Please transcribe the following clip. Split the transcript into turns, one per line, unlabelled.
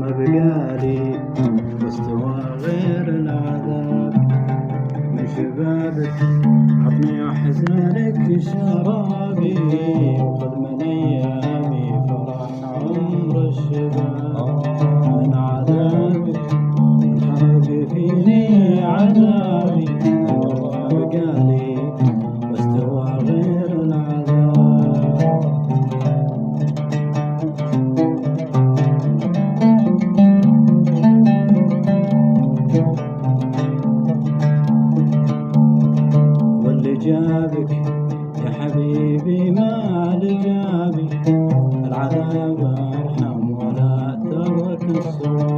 ما بقالي مستوى غير العذاب. من شبابك عطني أحزانك شرابي، وخذ من أيامي فرح عمر الشباب. من عذابك انحرق فيني عذابي، ما بقالي مستوى غير العذاب. واللي جابك يا حبيبي ما لجابي، العذاب أرحم ولا ترك الصواب.